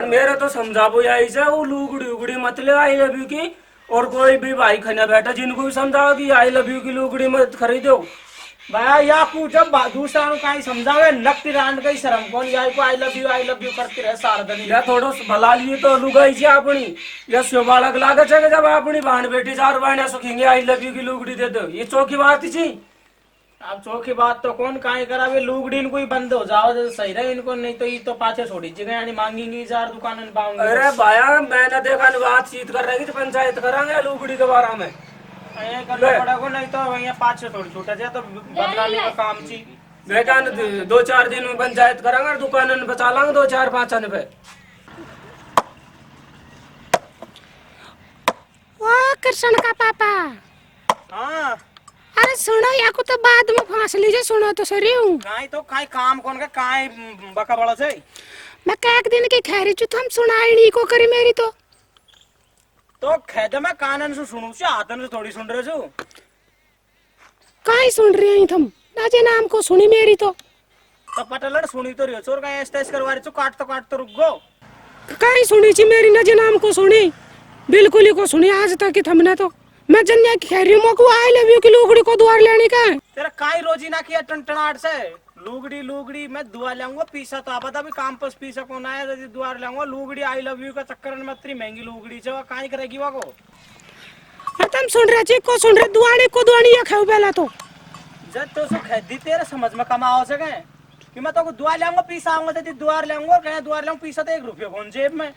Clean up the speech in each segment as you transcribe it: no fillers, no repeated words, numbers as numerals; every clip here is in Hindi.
मेरे तो समझाबो यही से वो लुगड़ी उगड़ी मत ले आई लव यू की। और कोई भी भाई खाना बैठा जिनको भी समझाओ कि आई लव यू की लुगड़ी मत खरीदो। भैया या कु जब दूसरा नु कहीं समझावे नक्ति रांड कई शर्म कौन यार को आई लव यू करती रहे सारा दिन या थोड़ा भला लिए तो लुगाई से अपनी या शोबालक लागे छे जब अपनी बहन बेटी चार बहन सुखेंगे आई लव यू की लुगड़ी दे दो, ये चौकी बात थी। अब चौकी बात तो कौन काहे करावे लुगड़ी इनको ही बंद हो जाओ तो सही रहे इनको, नहीं तो ये तो पाछे छोड़ी जगह यानी मांगेंगी चार दुकान में पाऊंगी। अरे भाया मैंने देखा बातचीत कर रही थी पंचायत करांगे लुगड़ी के बारे में करना पड़ेगा, नहीं तो वही पाछे थोड़ी छूटा जाए तो बदलाने का काम ची। देखा दो चार दिन में पंचायत करांगे दुकान में बचा लांगे दो चार पाँच पे। वाह कृष्ण का पापा। हाँ अरे सुनो या को तो बाद में फांस लीजिए, सुनो तो सरी हूँ। काई तो काई काम कौन का काई बका बड़ा से मैं एक दिन की खैरी चु तुम सुनाई नहीं को करी मेरी तो खेद में कानन से सुनू से आतन से थोड़ी सुन रहे छू। काई सुन रही हैं तुम नाजे नाम को सुनी मेरी तो पटलड़ सुनी तो रियो चोर का ऐसे करवा रही छू, काट तो रुक गो। काई सुनी ची मेरी नजे नाम को सुनी, बिल्कुल ही को सुनी आज तक की थमने तो। मैं जन्या की खैरी मो आई लव यू की लुगड़ी को द्वार लेने का है। तेरा काई रोजी ना किया टनटनाट से लुगड़ी मैं दुआ लाऊंगा पीसा तो आपदा भी काम पर पीसा कौन आया यदि दुआर लाऊंगा लुगड़ी आई लव यू का चक्कर में इतनी महंगी लुगड़ी से काई करेगी वो को। तुम सुन रहे छी को सुन रहे दुआने को दुआनी या खाओ पहला तो जब तो सो खैदी तेरे समझ में कमाओ सके कि मैं तो दुआ लाऊंगा पीसा आऊंगा यदि दुआर लाऊंगा कहे दुआर लाऊं पीसा तो 1 रुपया कौन जेब में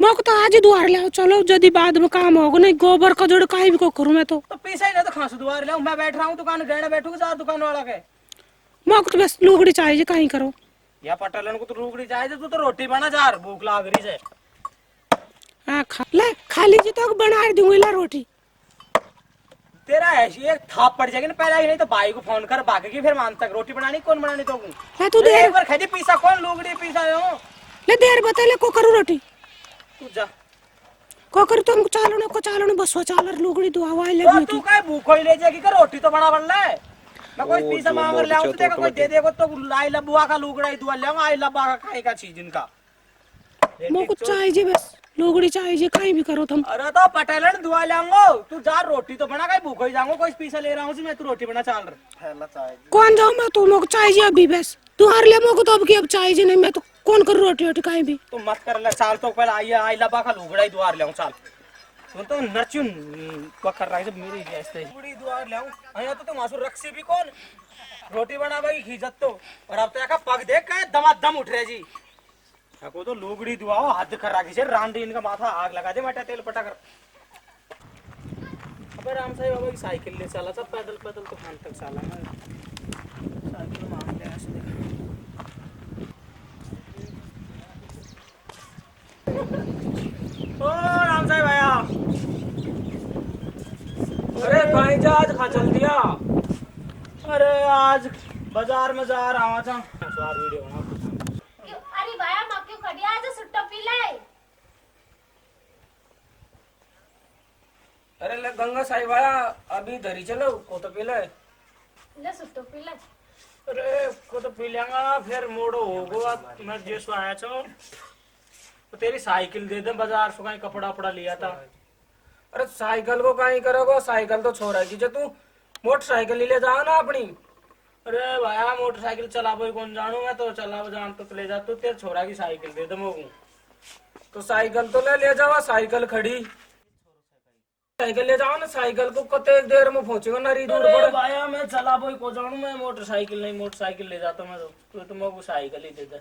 मोक तो आज ही द्वार लाओ चलो यदि बाद में काम होगा नहीं गोबर का जोड़ काई भी को करूं मैं तो पीसा ही ना तो खास दुआर लाऊं मैं बैठ रहा हूं दुकान गहना बैठूंगा चार दुकान वाला के मोक तो बस लुगड़ी चाहिए कहीं करो या पटलन को तो लुगड़ी चाहिए तू तो रोटी बना जा भूख लाग रही है। हां ले खा लीजिए तो बना दूंगी ला रोटी। तेरा ऐसी एक थाप पड़ जाएगी ना पहले ही, नहीं तो भाई को फोन कर भागेगी फिर मान तक रोटी बनानी कौन बनानी तो ले तू देर एक बार खादी पीसा कौन लुगड़ी पीसा हो ले देर बता ले को करू रोटी तू जा को कर तुम चालो न बसवा चालर लुगड़ी दुआवा ले तो तू काय भूखो ही ले जाएगी का रोटी तो बना बनले मैं कोई पीसा मांग ले आऊं तो देखो कोई दे देगा तो लाई लबुआ का लुगड़ा ही दुआ ले आऊं आई लबा का खाए का चीज इनका मोको चाहिए बस लुगड़ी चाहिए कहीं भी करो तुम। अरे तो पटेलन दुआ लाऊंगा तू जा रोटी तो बना, कहीं भूखो ही जाऊंगा कोई पीसा ले रहा हूं मैं तू रोटी बना चाल रहा कौन जाऊं मैं तो मोको चाहिए अभी बस तुहार ले मोको तो अब की अब चाहिए नहीं मैं तो कौन कर रोटी कहीं भी तू मत कर ले चाल तो पहले आई लबा का लुगड़ा ही दुआर ले आऊं चाल तू तो नचुन पकड़ रहा है जब मेरी ऐसे लुगड़ी दुआर ले आऊं आया तो तुम आसुर रक्सी भी कौन रोटी बना भाई खिजत तो और अब तो एक पग देख के दम उठ रहे जी को तो लुगड़ी दुआओ हद कर रखी से रांडी इनका माथा आग लगा दे मटा तेल पटा कर। अबे राम साहब बाबा की साइकिल ले चला सब पैदल पैदल तो खान तक चला मैं साइकिल मांग ले ऐसे ओ राम साहब आया। अरे कहीं जा आज खा चल दिया। अरे आज बाजार में जा रहा था स्वार वीडियो बना। अरे भाया मां क्यों खड़ी आज सुट्टा पी ले। अरे ले गंगा साई भाया अभी धरी चलो को तो पीले ले सुट्टा पी ले। अरे को तो पी लेंगा फिर मोड़ो होगा मैं जैसो आया छो तो तेरी साइकिल दे दे बाजार से कहीं कपड़ा उपड़ा लिया था। अरे साइकिल को कहीं करोगे साइकिल तो छोड़ा की जो तू मोटरसाइकिल ले जाओ ना अपनी। अरे भाया मोटरसाइकिल चलाबो कौन जानू मैं तो चलाबो जान तो ले जा तू तेरे छोरा की साइकिल दे दे मोगू तो साइकिल तो ले जाओ साइकिल खड़ी साइकिल ले जाओ ना साइकिल को कते देर में पहुंचेगा ना री दूर पड़े। भाया मैं चलाबो को जानू मैं मोटरसाइकिल नहीं मोटरसाइकिल ले जाता मैं तो मोगू साइकिल ही दे दे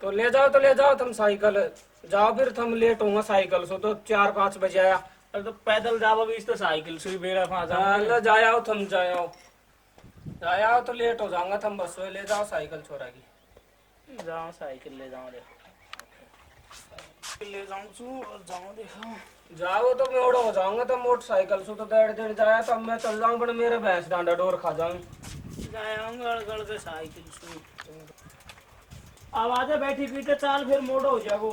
तो ले जाओ तुम साइकिल जाओ फिर तुम लेट होगा साइकिल से तो 4-5 बजे आया। अरे तो पैदल जाओ भी तो साइकिल से बेड़ा फंसा जाओ तुम जाओ तो लेट हो जाऊंगा तुम बस ले जाओ साइकिल छोरा की जाओ साइकिल ले जाओ ले जाऊं और जाऊं देखो जाओ तो मैं उड़ा हो जाऊंगा तो मोटरसाइकिल से तो देर जाया तो मैं चल जाऊं पर मेरे भैंस डांडा डोर खा जाऊं जाऊंगा गड़ के साइकिल से आवाज़ें बैठी पीटे चाल फिर मोड़ो हो जाओ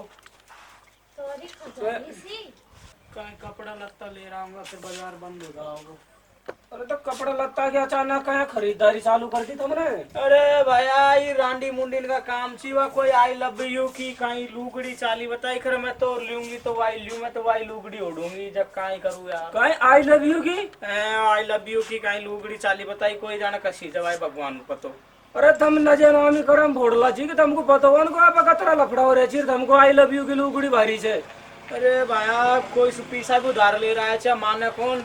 सॉरी खजानी सी कहीं कपड़ा लत्ता ले रहा हूँ फिर बाजार बंद हो जाओगे अरे तो कपड़ा लत्ता के अचानक कहाँ खरीदारी चालू कर दी तुमने? अरे भैया ये रांडी मुंडीन का काम सीवा कोई आई लव यू की कहीं लुगड़ी चाली बताई कर मैं तो लूंगी तो वाई लूं मैं तो वाई लुगड़ी ओढ़ूंगी जब कहीं करूँ यार। कहीं आई लव यू की? आई लव यू की कहीं लुगड़ी चाली बताई कोई जाने कसी जवाई भगवान को पतो। अरे तुम नजे नामी करम भोड़ला जी कि तुमको पता हो को आप कतरा लफड़ा हो रहे चीर तुमको आई लव यू की लुगड़ी भारी से। अरे भैया कोई पैसा भी उधार ले रहा है माने कौन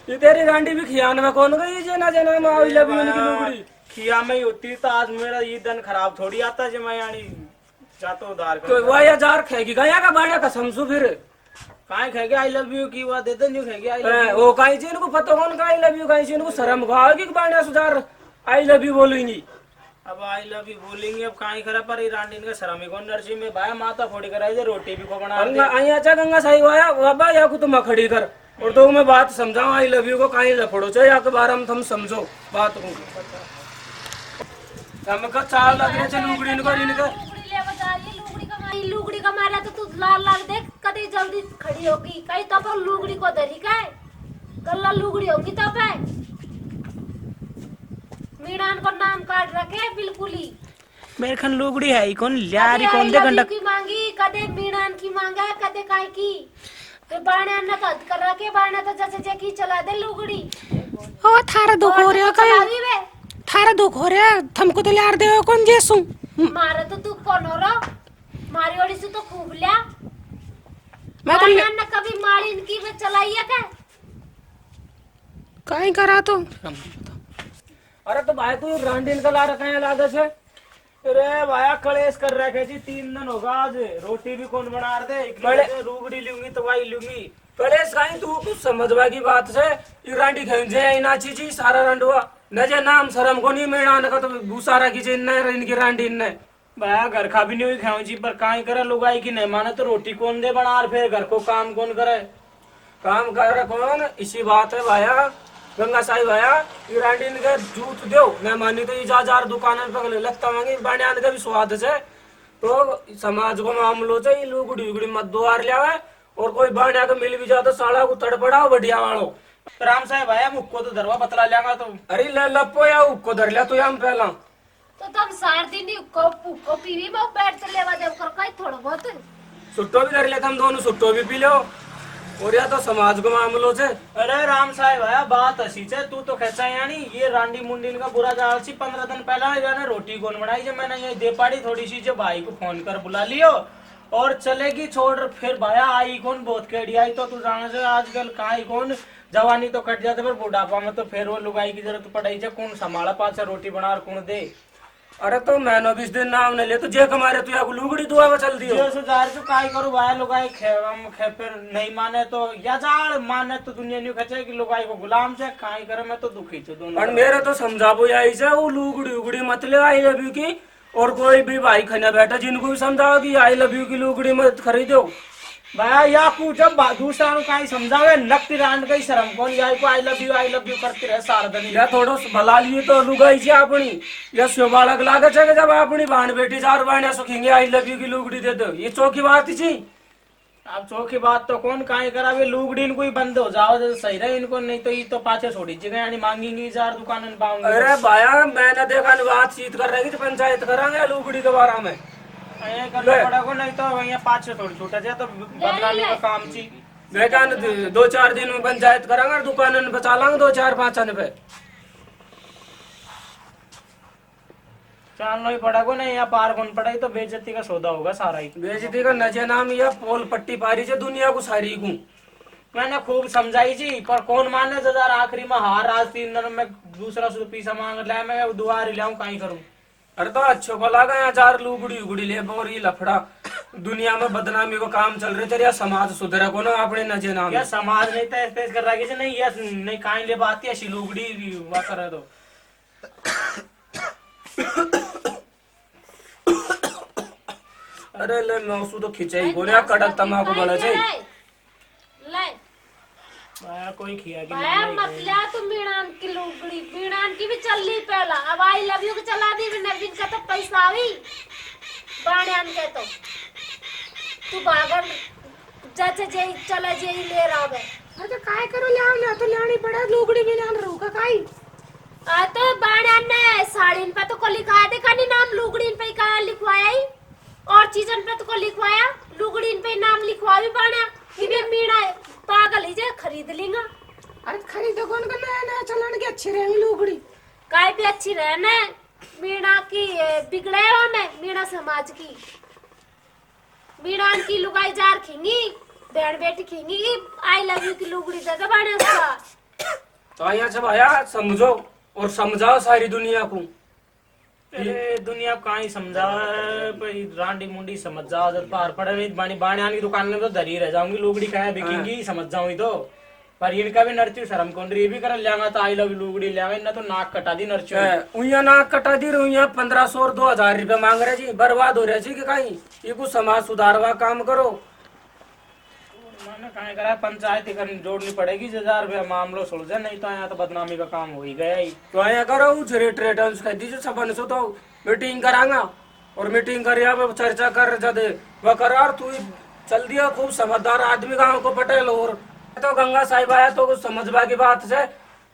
ये तेरी गांडी भी खियान में कौन गई जे ना जना में आई लव यू की लुगड़ी? खिया में ही होती तो आज मेरा ये दिन खराब थोड़ी आता जो मैं यानी जातो उधार तो वह हजार खेगी गया का बाड़ा का समझू फिर काहे खेगे आई लव यू की वो दे दे न्यू खेगे आई लव यू। वो कहीं चीन को पता कौन का आई लव यू कहीं चीन को शर्म खाओ कि बाड़ा सुधार आई लव यू बोलेंगी। अब आई लव यू बोलेंगे अब काहे करा पर रांडीन का शर्म ही कौन नरसी में भाई माता फोड़ी कराई दे रोटी भी को बना दे। गंगा अच्छा गंगा सही वाया बाबा या को तुम खड़ी कर और तो मैं बात समझाऊं आई लव यू को कहीं लफड़ो चाहे या के बारे में तुम समझो बात को हमका चाल लग रहे चल लुगड़ी इनको इनका लुगड़ी ले बजा रही लुगड़ी का मारा तो तू लाल लाल देख कदे जल्दी खड़ी होगी कहीं तो पर लुगड़ी को धरी का गल्ला लुगड़ी होगी तब है मीणान को नाम काट रखे बिल्कुल ही। मेरे खन लुगड़ी है कौन ल्यारी कदे कौन दे आई लव गंडा यू की मांगी कदे मीणान की मांगा कदे काय की तो बाणे अन्ना का कर रखे बाणे तो जैसे जेकी चला दे लुगड़ी ओ थारा दुख हो रहा चला कहीं दी वे थारा दुख हो रहा थमको तो लार दे कौन जेसू मारे तो तू कौन हो रहा मारी ओड़ी से तो खूब लिया मैं तो बाणे अन्ना कभी मारी इनकी में चलाई है क्या कहीं करा तो अरे तो भाई तू रांडीन का ला रखा है लागत है। अरे भाया कलेश कर रखे जी 3 दिन होगा आज रोटी भी कौन बना दे लुगड़ी लूंगी तो वाई लूंगी पहले साईं तू कुछ समझवा की बात से ये रांडी खेंजे इनाची जी सारा रंडवा न जे नाम शर्म को नहीं मेणा का तो भूसारा की जे न इनकी रांडी ने भाया घर खा भी नहीं हुई खाऊं जी पर काहे करे लुगाई की नहीं माने तो रोटी कौन दे बना फिर घर को काम कौन करे काम कर कौन इसी बात है भाया गंगा साई भाया ये रांडी ने जूत दो मैं मानी तो ये जा दुकान पे लगता मांगी बाण्यान का भी स्वाद है तो समाज को मामलो से ये लुगड़ी उगड़ी मत द्वार लिया है और कोई बाण्या को मिल भी जाता साड़ा को तड़पड़ाओ बढ़िया वालो राम साहब भाया मुक्को तो दरवा बतला लिया तो अरे ले लपो या उको धर लिया तो हम पहला तो तब सार दिन को पीवी में बैठ के लेवा जब कर कहीं थोड़ा बहुत सुट्टो भी कर लेता हम दोनों सुट्टो भी पी लो और या तो समाज को मामलो से। अरे राम साहब भाया बात हसी से तू तो कैसा यानी ये रांडी मुंडीन का बुरा जाल सी 15 दिन पहला मैंने रोटी कौन बनाई जब मैंने ये दे पाड़ी थोड़ी सी जो भाई को फोन कर बुला लियो और चलेगी छोड़ फिर भाया आई कौन बहुत केड़ी आई तो तू जाने से आजकल काई कौन जवानी तो कट जाते पर बुढ़ापा में तो फिर वो लुगाई की जरूरत पड़ाई है कौन संभाला पास रोटी बना और कौन दे। अरे तो मैंने 20 दिन नाम ने ले तो जे कमारे तू या लुगड़ी दुआ में चल दियो जो जार तो काई करू भाई लुगाई फिर नहीं माने तो या जाड़ माने तो दुनिया न्यू खचे कि लुगाई को गुलाम से काई करे मैं तो दुखी छू दोनों और मेरे तो समझाबो आई से वो लुगड़ी उगड़ी मत ले आई लव यू की और कोई भी भाई खाने बैठा जिनको भी समझाओ कि आई लव यू की लुगड़ी मत खरीदो भैया या को जब दूसरा को काई समझावे नक्ति रांड कई शर्म कौन या को आई लव यू करते रहे सारा दिन या थोड़ो भला लिए तो लुगाई छे अपनी या शोबालक लागे छे जब अपनी बाण बेटी चार बाणिया सुखेंगे आई लव यू की लुगड़ी दे दो ये चौकी बात थी। अब चौकी बात तो कौन काई करावे लुगड़ी इनको ही बंद हो जाओ तो सही रहे इनको नहीं तो ये तो पाछे छोड़ी जगह यानी मांगेंगी जार दुकान में पाऊंगी। अरे भाया मैंने देखा बातचीत कर रही थी पंचायत करांगे लुगड़ी के बारे में करना पड़ेगा नहीं तो वही पाछे थोड़ी छूटा जाए तो बदलाने का काम ची देखा 2-4 दिन में पंचायत करांगे दुकान में बचा लांगे 2-4-5 पे चलना ही पड़ेगा नहीं या पार कौन पड़ेगी तो बेइज्जती का सौदा होगा सारा ही बेइज्जती का नजे नाम या पोल पट्टी पारी से दुनिया को सारी को मैंने खूब समझाई जी पर कौन माने जार आखिरी में हार आज 3 दिन में दूसरा से पैसा मांग लिया मैं दुआ लाऊं कहीं करूं। अरे तो अच्छो को लगा यहाँ 4 लुगड़ी उगड़ी ले और ये लफड़ा दुनिया में बदनामी को काम चल रहे थे समाज सुधरा को ना अपने नजे नाम या समाज नहीं तो ऐसे कर रहा है नहीं या नहीं काई ले बात ऐसी लुगड़ी हुआ करे तो अरे ले नौसू तो खिंचाई गोलियां कड़क तमाकू बड़ा छे ले भाया कोई खिया की भाया मत लिया तू मीणान की लुगड़ी मीणान की भी चल ली पहला अब आई लव यू को चला दी नवीन का तो पैसा आई बाण्यान के तो तू भागन जैसे जे चला जे ले रहा है अरे काय करू ल्यावना तो ल्याणी पड़ा लुगड़ी भी ना रोका काई आ तो बाणा ने साड़ीन पे तो को लिखाया देखा नहीं नाम लुगड़ीन पे का लिखवाया ही और चीजन पे तो को लिखवाया लुगड़ीन पे नाम लिखवा भी बाणा कि बे मीणा पागल ही जे खरीद लेंगा। अरे खरीदो कौन का नया नया चलन की अच्छी रहेंगी लुगड़ी काय भी अच्छी रहने मीणा की बिगड़े हो मैं मीणा समाज की मीणा की लुगाई जार खिंगी बहन बेटी खिंगी आई लव यू की लुगड़ी दे दे बाणा उसका। तो यहाँ से भाया समझो और समझाओ सारी दुनिया को। अरे दुनिया का ही समझा भाई रांडी मुंडी समझ जाओ जब पार पड़े बाणी बाणी की दुकान में तो धरी रह जाऊंगी लुगड़ी का है बिकेंगी समझ जाऊंगी तो पर इनका भी नर्चू शर्म कौन रही भी कर लेंगा तो आई लव यू लुगड़ी लेंगा इन्हें तो नाक कटा दी नर्चू उइया नाक कटा दी रही 1500 और 2000 रुपया मांग रहे जी बर्बाद हो रहे जी कि कहीं ये कुछ समाज सुधारवा काम करो। मैंने कहा करा पंचायत ही जोड़नी पड़ेगी 1000 रुपया मामलो सुलझे नहीं तो यहाँ तो बदनामी का काम हो ही गया ही। तो आया करो रेट रेटर्स कह दीजिए सबन से तो मीटिंग करांगा और मीटिंग कर चर्चा कर जदे वह करा तू चल दिया खूब समझदार आदमी गाँव को पटेल और तो गंगा साहिब आया तो कुछ समझवा की बात से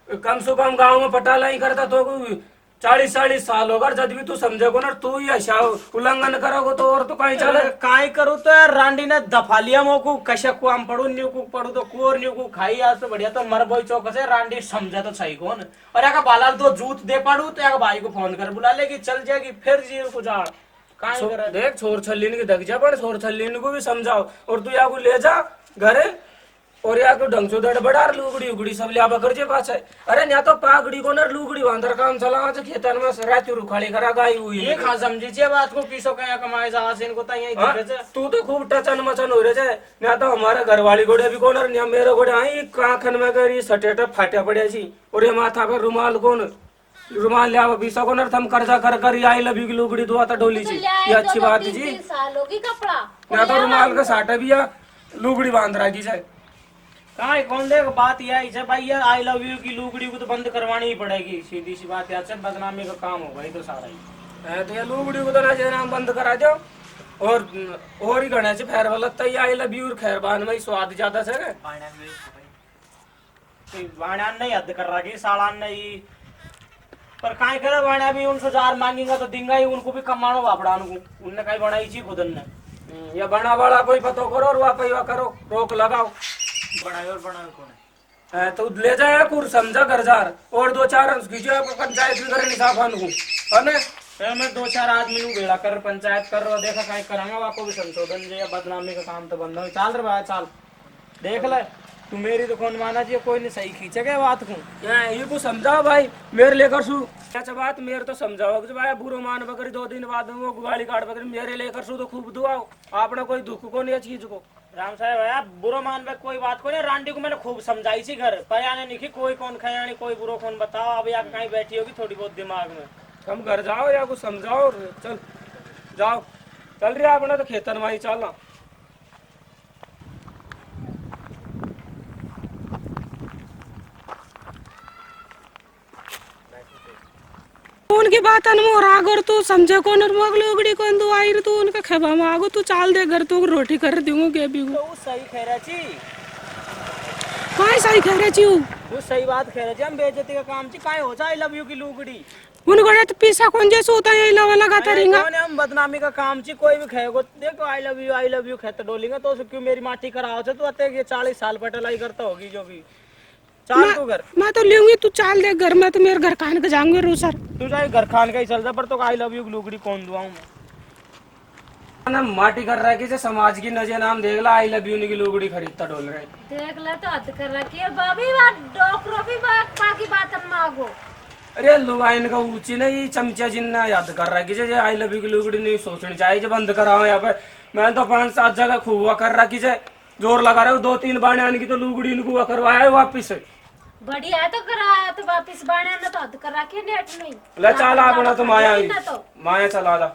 कम से कम गाँव में पटाला ही करता तो 40-40 साल होगा जब भी तू समझेगो ना तू ही ऐसा उल्लंघन करोगे तो और तो कहीं चले काई करूँ तो यार रांडी ने दफा लिया मोकू कशा को हम पढ़ू न्यू को पढ़ू तो कुर न्यू को खाई आज तो बढ़िया तो मर बोई चौक से रांडी समझा तो सही कौन और यार बालाल तो जूत दे पड़ू तो यार भाई को फोन कर बुला लेगी चल जाएगी फिर जी को जाड़ काई करे देख छोर छल्लीन की दग जा पर छोर छल्लीन को भी समझाओ और तू या को ले जा घरे और या को ढंग से दड़बड़ार लुगड़ी उगड़ी सब लिया कर जे पास है। अरे ना तो पागड़ी को ना लुगड़ी बांधर काम चला आज खेतन में रात रुखाली करा गाई हुई ये खा समझी जे बात को किसो कया कमाए जा से इनको तो यही दिखे छे तू तो खूब टचन मचन हो रहे छे ना तो हमारे घर वाली गोड़े भी कोन और मेरे गोड़े आई काखन में करी सटेट फाटा पड़े छी और ये माथा पर रुमाल कोन रुमाल लिया बीसा कोन हम कर्जा कर कर आई लव यू की लुगड़ी दुआ तो डोली छी ये अच्छी बात है जी साल होगी कपड़ा ना तो रुमाल का साटा भी या लुगड़ी बांध रहा की जाए काई कौन देख बात यह है भाई यार आई लव यू की लुगड़ी को तो बंद करवानी ही पड़ेगी सीधी सी बात यार बदनामी का काम होगा ये तो सारा ही तो ये लुगड़ी को तो ना नाम बंद करा दो और ही गणे से खैर वाला तई आई लव यू खैर बान में स्वाद ज्यादा से बाण्यान नहीं हद कर रहा साड़ान नहीं पर काई करे बाण्या भी उनसे 1000 मांगेगा तो देंगा ही उनको भी कमानो बापड़ा उनने कहीं बनाई ची खुद ने या बना वाला कोई पतो करो और वापस करो रोक लगाओ बनाए और बनाए कौन है तो ले जाए कुर समझा घर और 2-4 अंश खींचे पंचायत भी करे निशाफान को है ना मैं 2-4 आदमी नु भेड़ा कर पंचायत कर रहा देखा कहीं करांगा वाको भी संशोधन जे बदनामी का काम तो बंद हो चल रे भाई चल देख ले तू मेरी तो कौन माना जी कोई नहीं सही खींचे गए बात को ये को समझाओ भाई मेरे लेकर सु अच्छा बात मेरे तो समझाओ कि भाई बुरो मान बकरी 2 दिन बाद वो गुवाली काट बकरी मेरे लेकर सु तो खूब दुआओ आपने कोई दुख को नहीं चीज को राम साहब भैया बुरो मान में कोई बात को नहीं रांडी को मैंने खूब समझाई सी घर पर आने नहीं कोई कौन खाया कोई बुरो कौन बताओ अब यहाँ कहीं बैठी होगी थोड़ी बहुत दिमाग में हम घर जाओ या कुछ समझाओ चल जाओ चल रही आपने तो खेतन वही चलना उनकी बात अनमोर आगर तू समझे कौन और मोग लोगड़ी कौन दो आई तू उनका खेबा में आगो तू चाल दे घर तू रोटी कर दूंगा के भी तो वो सही कह रहा छी काय सही कह रहे छी वो सही बात कह रहे छी हम बेइज्जती का काम छी काय हो जाए लव यू की लुगड़ी उन गड़े तो पीसा कौन जैसे होता है लवा लगाता रहेगा कौन है हम बदनामी का काम छी कोई भी खेगो देखो आई लव यू कहते डोलेंगे तो क्यों मेरी माटी कराओ छे तू अते ये 40 साल पटलाई करता होगी जो भी चाल तू घर मैं तो लूंगी तू चाल दे घर में तो मेरे घर खान के जाऊंगे रो सर तू जाए घर खान का ही चल जा पर तो आई लव यू की लुगड़ी कौन दुआऊं मैं ना माटी कर रहा है कि समाज की नजर नाम देख ला आई लव यू की लुगड़ी खरीदता डोल रहे देख ले तो हद कर रखी है बाबी बात डॉक्टरों भी बाकी बात मांगो अरे लुगाइन का ऊंची नहीं चमचा जिन्ना याद कर रहा है कि आई लव यू की लुगड़ी नहीं सोचनी चाहिए जो बंद कराओ यहाँ पे मैं तो 5-7 जगह खूब कर रहा कि जोर लगा रहा हूँ 2-3 बाणे आने की तो लुगड़ी इनको करवाया है वापिस बढ़िया है तो कराया तो वापिस बाणे ना तो हद कर रखी नेट नहीं ले चल अपना तो माया माया चला जा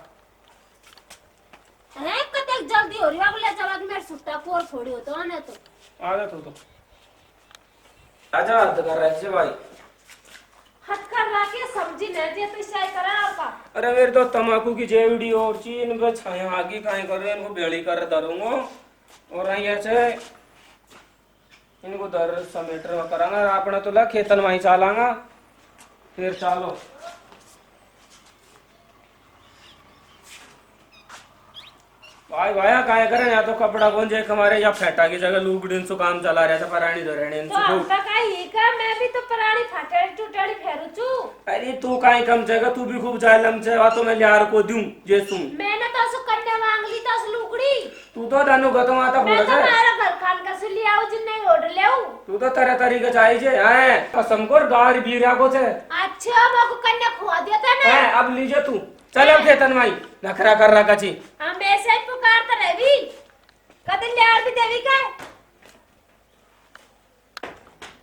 है कते जल्दी हो रही है ले चला मेरे सुट्टा कोर फोड़ी हो तो ना तो आ जा तू तो आजा हद कर रहा है भाई हद कर रखी समझी नहीं दिया तो इसे करा का अरे मेरे तो तंबाकू की जेवड़ी और चीन पे छाया आगे काहे कर रहे इनको बेड़ी कर दरूंगा और यहाँ से इनको दर समेटर में करांगा अपना तो ला खेतन वहीं चालांगा फिर चालो भाई भाया काय करें या तो कपड़ा कौन जे हमारे या फेटा की जगह लुगड़ीन सो काम चला रहा था परानी धरने तो हमका काई ही का मैं भी तो पुरानी फाटेड़ी टूटेड़ी फेरू छू। अरे तू काई कम जगह तू भी खूब जाए लमचे वा तो मैं यार को दूं जे तू मैंने तो सु कन्या मांग ली तो सु लुगड़ी तू तो दानो गतो माता मैं बोल तो है मारा घर खान का से ले आओ जिन्ने ओढ़ लेऊ। तू तो तरह तरीके चाहिए जे हैं कसम कर गार बीरा को छे अच्छा मको कन्या खुआ दिया था ना हैं अब लीजिए तू चल अब खेतन माई नखरा कर रहा कची हम ऐसे ही पुकारता रहवी कदे ले आर भी देवी का